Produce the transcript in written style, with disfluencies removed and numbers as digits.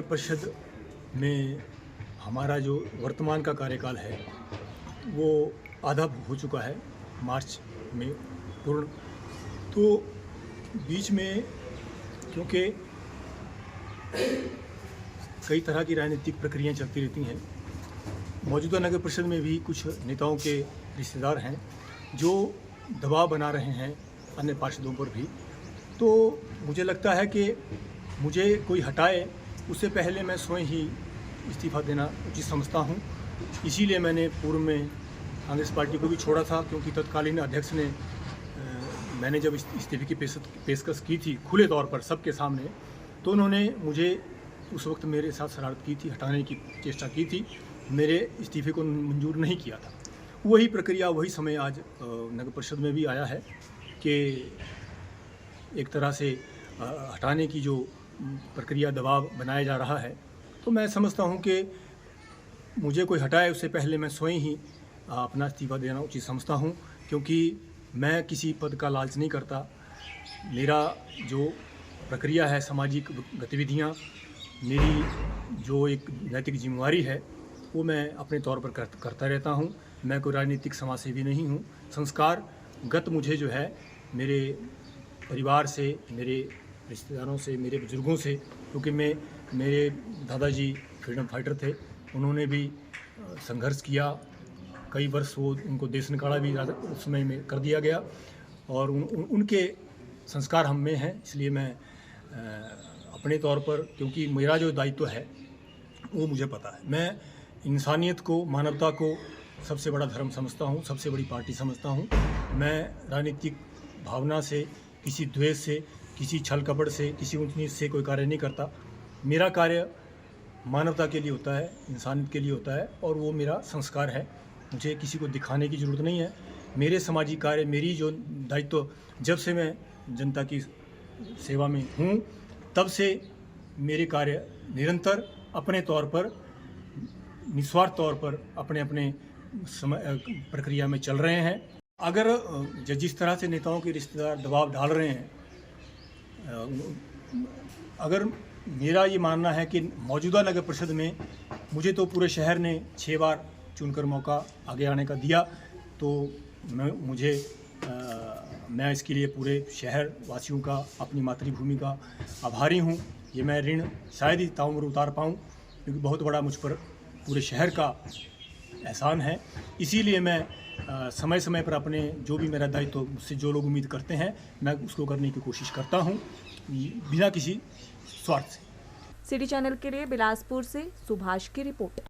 परिषद में हमारा जो वर्तमान का कार्यकाल है वो आधा हो चुका है, मार्च में पूर्ण। तो बीच में क्योंकि कई तरह की राजनीतिक प्रक्रियाएं चलती रहती हैं, मौजूदा नगर परिषद में भी कुछ नेताओं के रिश्तेदार हैं जो दबाव बना रहे हैं अन्य पार्षदों पर भी। तो मुझे लगता है कि मुझे कोई हटाए उससे पहले मैं स्वयं ही इस्तीफ़ा देना उचित समझता हूं। इसीलिए मैंने पूर्व में कांग्रेस पार्टी को भी छोड़ा था, क्योंकि तत्कालीन अध्यक्ष ने मैंने जब इस्तीफे की पेशकश की थी खुले तौर पर सबके सामने, तो उन्होंने मुझे उस वक्त मेरे साथ शरारत की थी, हटाने की चेष्टा की थी, मेरे इस्तीफे को मंजूर नहीं किया था। वही प्रक्रिया, वही समय आज नगर परिषद में भी आया है कि एक तरह से हटाने की जो प्रक्रिया, दबाव बनाया जा रहा है। तो मैं समझता हूं कि मुझे कोई हटाए उससे पहले मैं स्वयं ही अपना इस्तीफा देना उचित समझता हूं, क्योंकि मैं किसी पद का लालच नहीं करता। मेरा जो प्रक्रिया है, सामाजिक गतिविधियां, मेरी जो एक नैतिक जिम्मेवारी है वो मैं अपने तौर पर करता रहता हूं। मैं कोई राजनीतिक समाजसेवी नहीं हूं। संस्कारगत मुझे जो है मेरे परिवार से, मेरे रिश्तेदारों से, मेरे बुजुर्गों से, क्योंकि मेरे दादाजी फ्रीडम फाइटर थे, उन्होंने भी संघर्ष किया कई वर्ष, वो उनको देश निकाला भी उस समय में कर दिया गया, और उनके संस्कार हम में हैं। इसलिए मैं अपने तौर पर, क्योंकि मेरा जो दायित्व है वो मुझे पता है, मैं इंसानियत को, मानवता को सबसे बड़ा धर्म समझता हूँ, सबसे बड़ी पार्टी समझता हूँ। मैं राजनीतिक भावना से, किसी द्वेष से, किसी छल कपट से, किसी ऊंच नीच से कोई कार्य नहीं करता। मेरा कार्य मानवता के लिए होता है, इंसानियत के लिए होता है, और वो मेरा संस्कार है। मुझे किसी को दिखाने की ज़रूरत नहीं है। मेरे सामाजिक कार्य, मेरी जो दायित्व, जब से मैं जनता की सेवा में हूँ तब से मेरे कार्य निरंतर अपने तौर पर, निस्वार्थ तौर पर अपने अपने प्रक्रिया में चल रहे हैं। अगर जिस तरह से नेताओं के रिश्तेदार दबाव डाल रहे हैं, अगर मेरा ये मानना है कि मौजूदा नगर परिषद में मुझे तो पूरे शहर ने 6 बार चुनकर मौका आगे आने का दिया, तो मैं इसके लिए पूरे शहर वासियों का, अपनी मातृभूमि का आभारी हूँ। ये मैं ऋण शायद ही ताउम्र उतार पाऊँ, क्योंकि बहुत बड़ा मुझ पर पूरे शहर का एहसान है। इसीलिए मैं समय समय पर अपने जो भी मेरा दायित्व, मुझसे जो लोग उम्मीद करते हैं, मैं उसको करने की कोशिश करता हूँ, बिना किसी स्वार्थ से। सिटी चैनल के लिए बिलासपुर से सुभाष की रिपोर्ट।